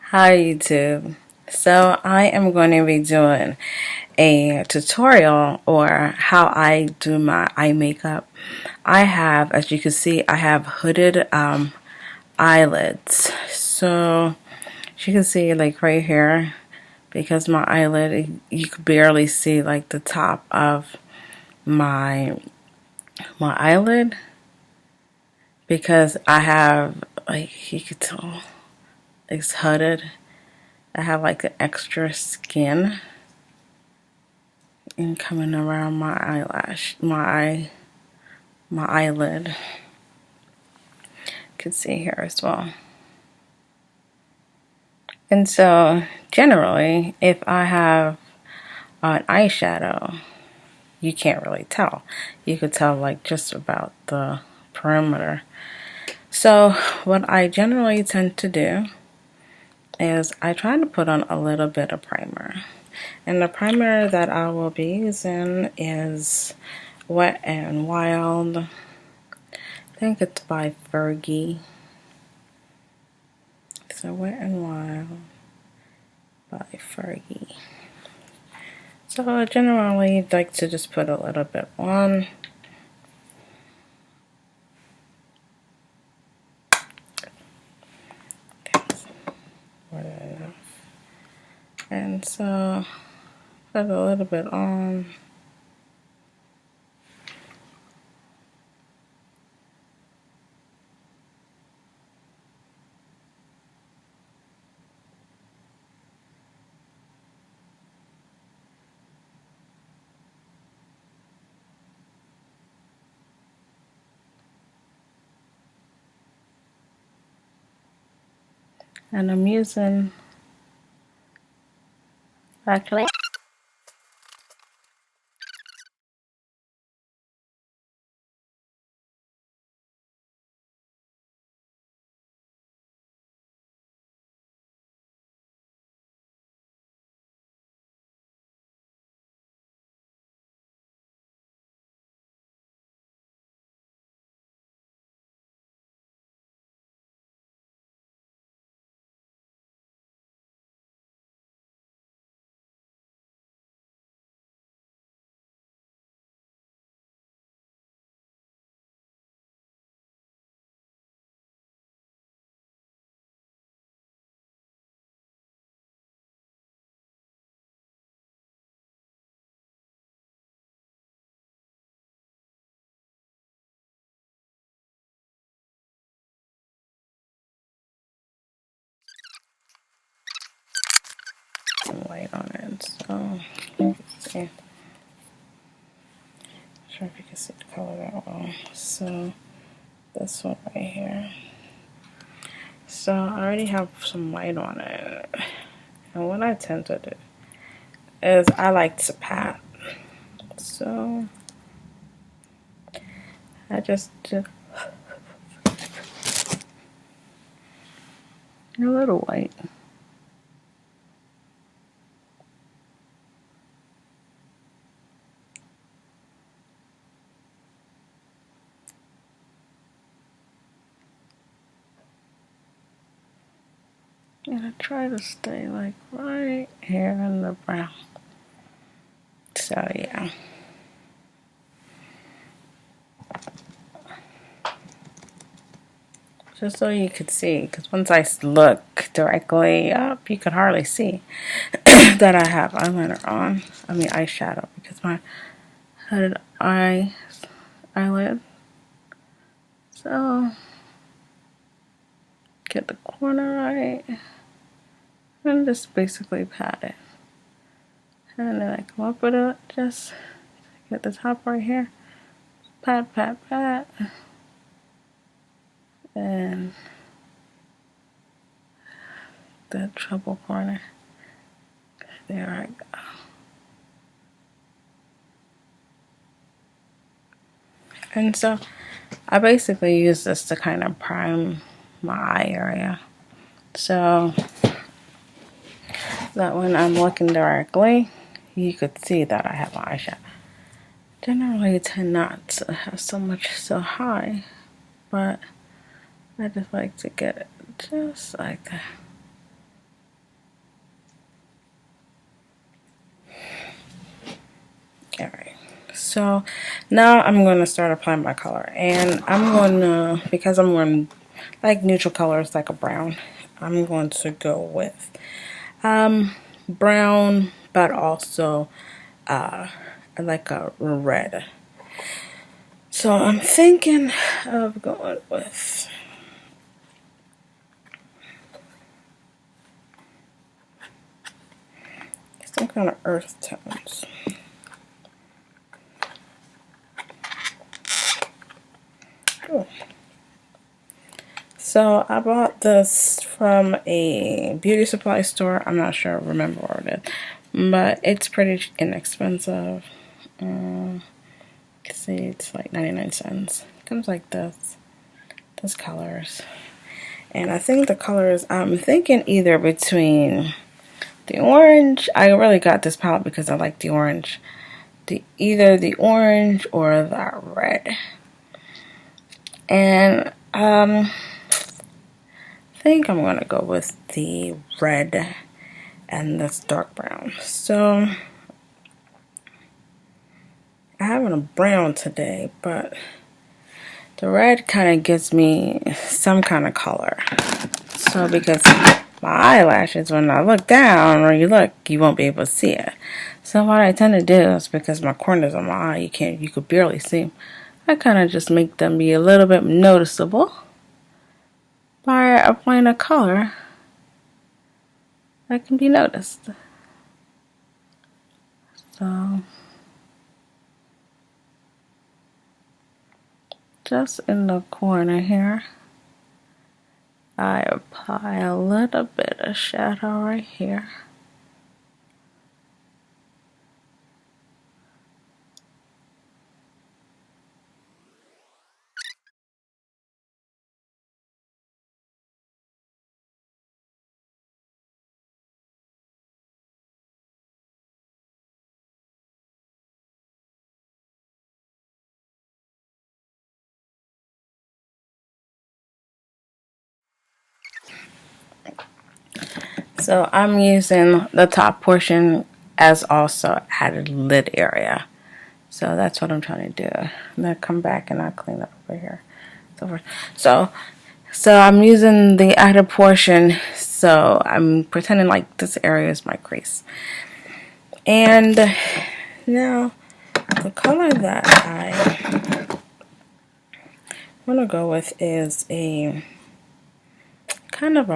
Hi YouTube. So I am going to be doing a tutorial or how I do my eye makeup. I have, as you can see, I have hooded eyelids. So as you can see, like right here, because my eyelid, you could barely see like the top of my eyelid, because I have, like you could tell, it's hooded. I have like an extra skin and coming around my my eyelid. You can see here as well. And so generally, if I have an eyeshadow, you can't really tell. You could tell like just about the perimeter. So what I generally tend to do is I try to put on a little bit of primer. And the primer that I will be using is Wet and Wild. I think it's by Fergie. So Wet and Wild by Fergie. So I generally like to just put a little bit on. And so put a little bit on. And I'm using actually some light on it. So you can see. Not sure if you can see the color that well. So this one right here. So I already have some light on it. And what I tend to do is I like to pat. So I just do a little white. And I try to stay like right here in the brown. So yeah. Just so you could see, because once I look directly up, you could hardly see that I have eyeliner on. I mean eyeshadow, because my hooded eyelid. So get the corner right, and just basically pat it. And then I come up with it, just get the top right here, pat, pat, pat, and the treble corner. There I go. And so I basically use this to kind of prime my eye area, so that when I'm looking directly, you could see that I have my eyeshadow. Generally, I tend not to have so much so high, but I just like to get it just like that. Alright, so now I'm going to start applying my color, and I'm going to, because I'm wearing like neutral colors like a brown, I'm going to go with brown, but also like a red. So I'm thinking of going with some kind of earth tones. Ooh. So I bought this from a beauty supply store. I'm not sure, remember where it is, but it's pretty inexpensive. See, it's like 99 cents. It comes like this. Those colors. And I think the colors, I'm thinking either between the orange. I really got this palette because I like the orange. Either the orange or the red. And I think I'm going to go with the red and this dark brown. So I have a brown today, but the red kind of gives me some kind of color. So because my eyelashes, when I look down or you look, you won't be able to see it. So what I tend to do is, because my corners of my eye, you could barely see them, I kind of just make them be a little bit noticeable by applying a color that can be noticed. So just in the corner here, I apply a little bit of shadow right here. So I'm using the top portion as also added lid area. So that's what I'm trying to do. I'm gonna come back and I'll clean up over here. So I'm using the added portion. So I'm pretending like this area is my crease. And now the color that I want to go with is a kind of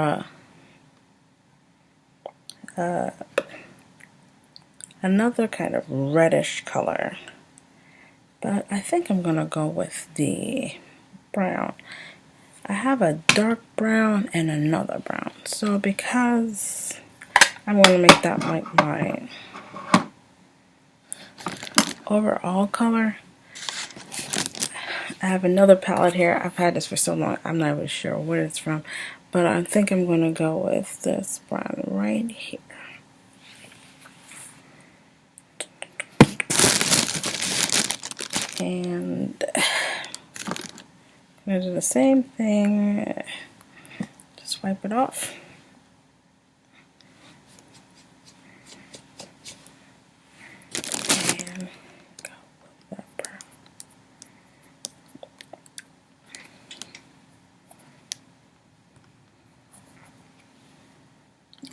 another kind of reddish color, but I think I'm gonna go with the brown. I have a dark brown and another brown, so because I'm going to make that like my overall color, I have another palette here. I've had this for so long, I'm not even sure what it's from, but I think I'm going to go with this brown right here. And I'm going to do the same thing, just wipe it off. And go with that brown.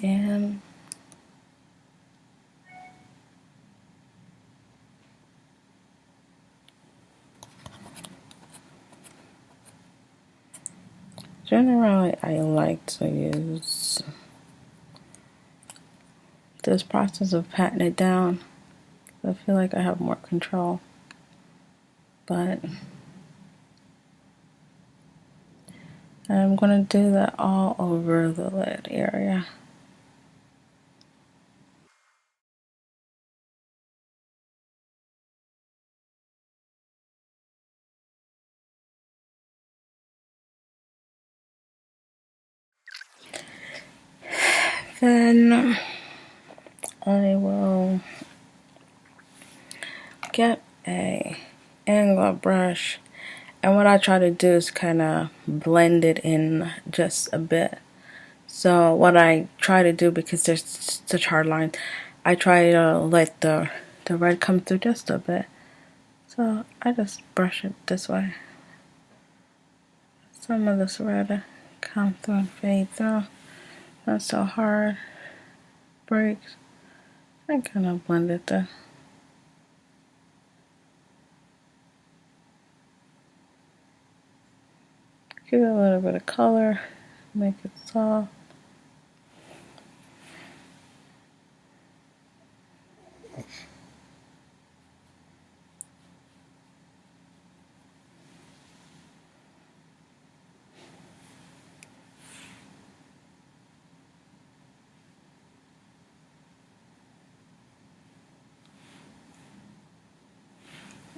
And generally, I like to use this process of patting it down. I feel like I have more control, but I'm going to do that all over the lid area. Then I will get a angle brush, and what I try to do is kind of blend it in just a bit. So what I try to do, because there's such hard lines, I try to let the the red come through just a bit. So I just brush it this way. Some of this red come through and fade through. Not so hard. Breaks. I kind of blend it there. Give it a little bit of color. Make it soft.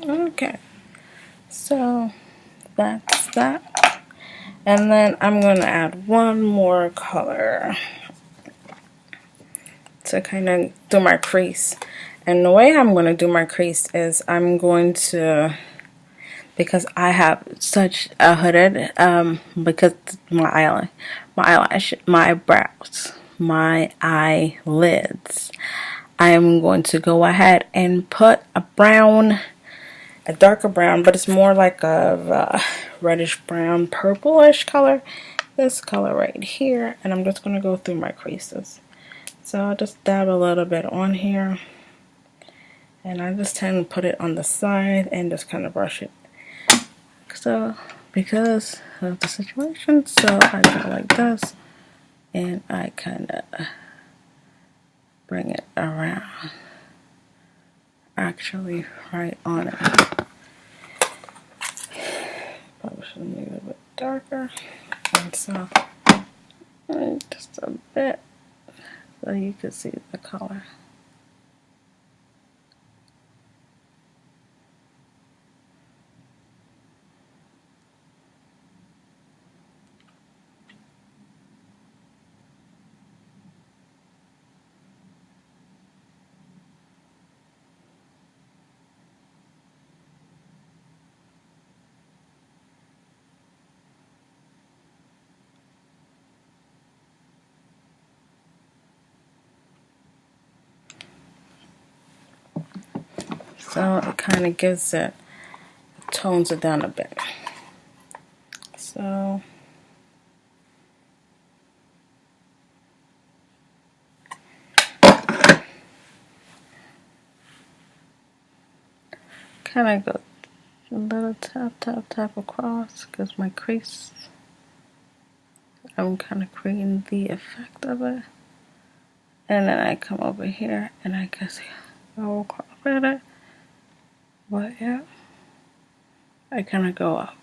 Okay, so that's that. And then I'm going to add one more color to kind of do my crease. And the way I'm going to do my crease is I'm going to, because I have such a hooded, because my eyelash, my brows, my eyelids, I'm going to go ahead and put a brown, a darker brown, but it's more like a reddish brown, purplish color. This color right here, and I'm just going to go through my creases. So I'll just dab a little bit on here, and I just tend to put it on the side and just kind of brush it. So because of the situation, so I go like this, and I kind of bring it around, actually right on it. Probably should make it a bit darker, and so just a bit so you can see the color. So it kind of gives it, tones it down a bit. So kind of go a little tap across, because my crease, I'm kind of creating the effect of it. And then I come over here and I just go across with it. But yeah, I kind of go up.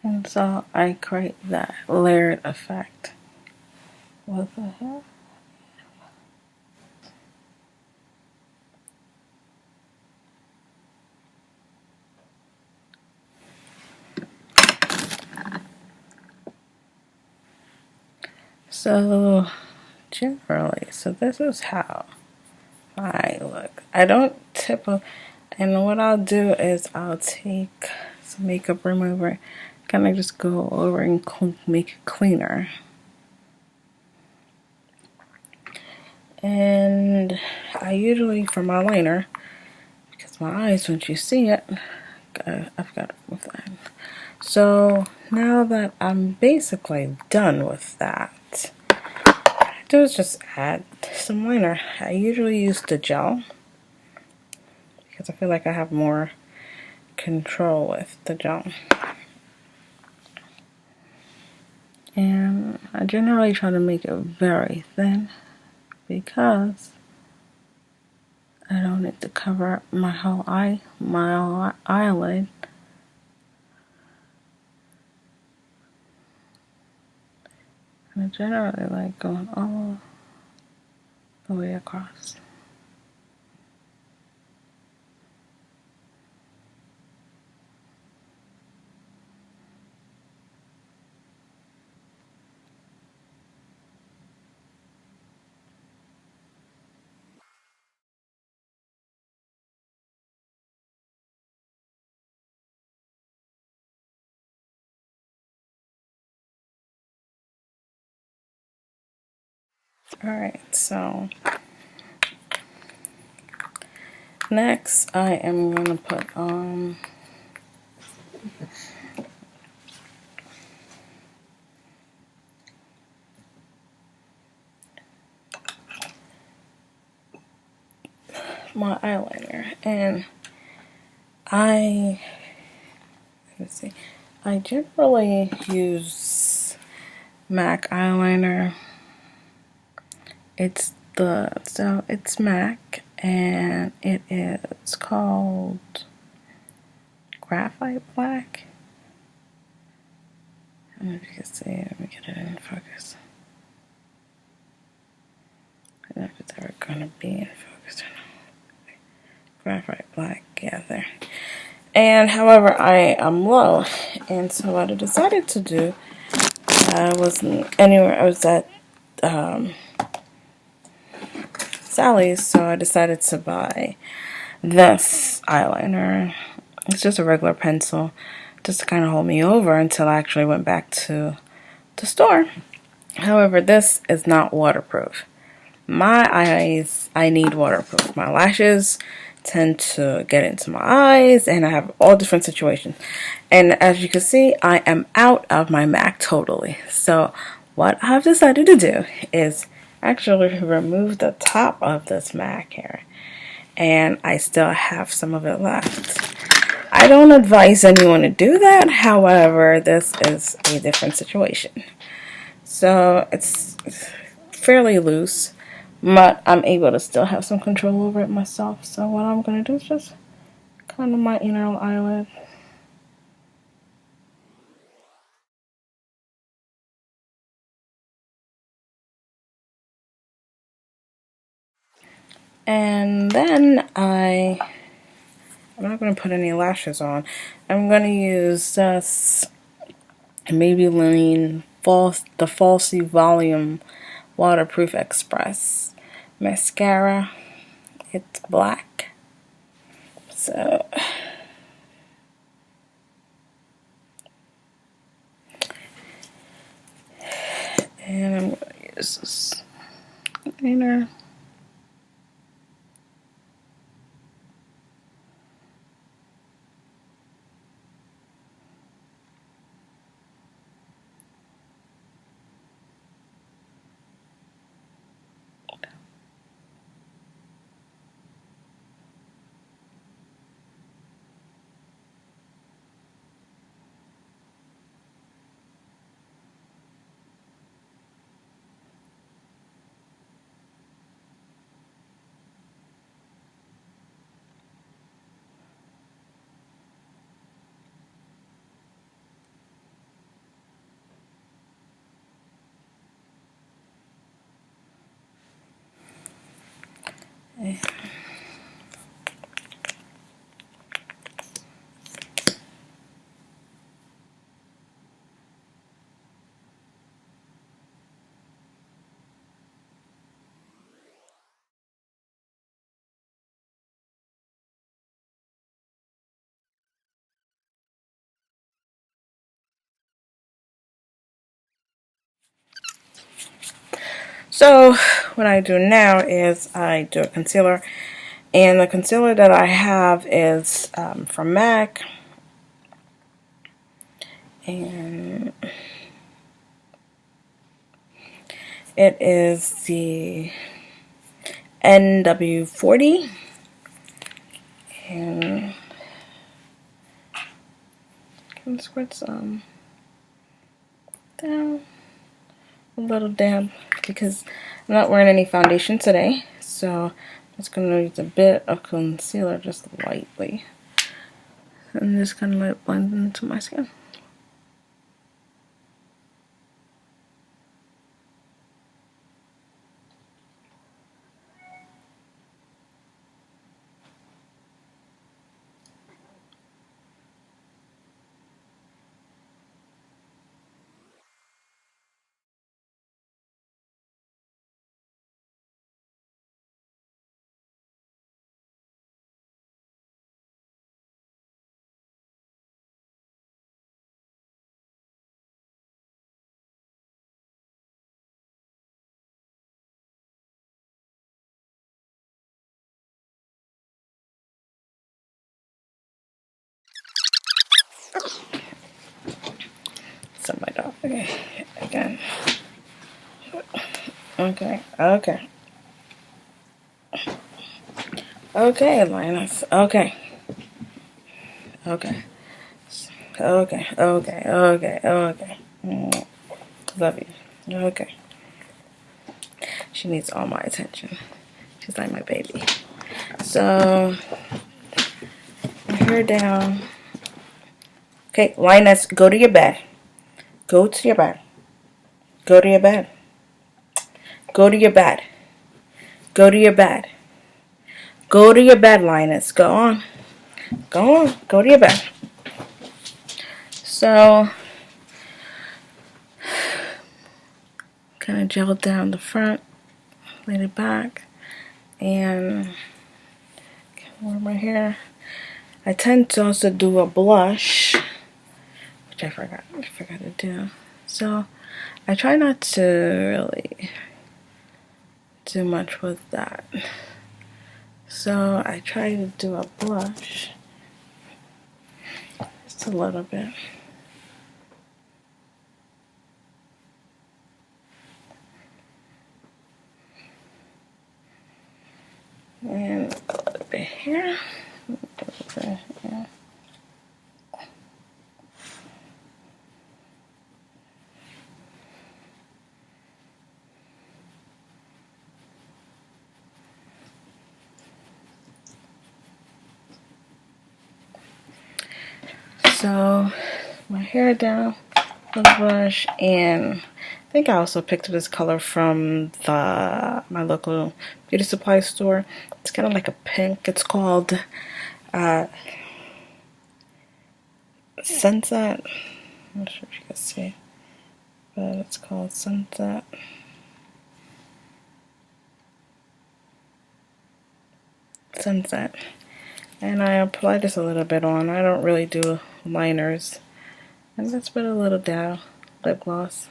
And so I create that layered effect with the hair. So generally, so this is how I look. I don't and what I'll do is I'll take some makeup remover, kind of just go over and make it cleaner. And I usually, for my liner, because my eyes, once you see it, I've got to move that. So now that I'm basically done with that, I do is just add some liner. I usually use the gel because I feel like I have more control with the gel. And I generally try to make it very thin because I don't need to cover up my whole eye, my eyelid. And I generally like going all the way across. Alright, so next I am going to put on my eyeliner, and let's see, I generally use MAC eyeliner. It's MAC, and it is called Graphite Black. I don't know if you can see it. Let me get it in focus. I don't know if it's ever gonna be in focus or not. Graphite Black, yeah, there. And however, I am low, and so what I decided to do, I wasn't anywhere. I was at Sally's, so I decided to buy this eyeliner. It's just a regular pencil, just to kind of hold me over until I actually went back to the store. However, this is not waterproof. My eyes, I need waterproof. My lashes tend to get into my eyes, and I have all different situations. And as you can see, I am out of my MAC totally. So what I've decided to do is actually remove the top of this MAC here, and I still have some of it left. I don't advise anyone to do that. However, this is a different situation. So it's fairly loose, but I'm able to still have some control over it myself. So what I'm going to do is just kind of my inner eyelid. And then I'm not going to put any lashes on. I'm going to use this Maybelline the Falsy Volume Waterproof Express mascara. It's black. So and I'm going to use this liner. So what I do now is I do a concealer, and the concealer that I have is from MAC, and it is the NW40, and can squirt some down, a little dab, because I'm not wearing any foundation today, so I'm just going to use a bit of concealer just lightly, and just kind of let it blend into my skin. So my dog. Okay. Again. Okay. Okay. Okay, Linus. Okay. Okay. Okay. Okay. Okay. Okay. Love you. Okay. She needs all my attention. She's like my baby. So, her down. Okay, Linus, go to your bed. Go to your bed. Go to your bed. Go to your bed. Go to your bed. Go to your bed, Linus. Go on. Go on. Go to your bed. So, kind of gel down the front, lay it back, and warm my hair. I tend to also do a blush, which I forgot to do. So, I try not to really do much with that. So I try to do a blush, just a little bit. And a little bit here. So my hair down with a brush, and I think I also picked up this color from my local beauty supply store. It's kind of like a pink. It's called Sunset. I'm not sure if you can see, but it's called Sunset. Sunset. And I apply this a little bit on. I don't really do liners. And let's put a little down lip gloss.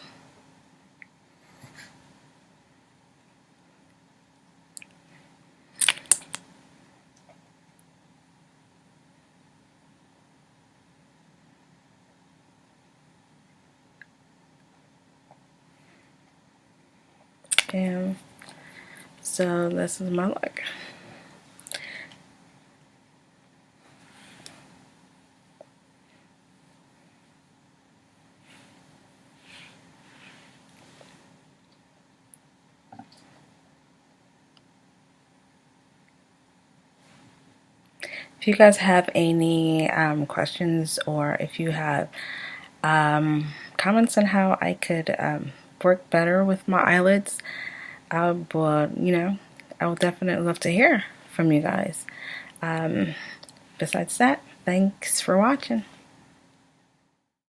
And so this is my look. If you guys have any questions, or if you have comments on how I could work better with my eyelids, I would, I would definitely love to hear from you guys. Besides that, thanks for watching.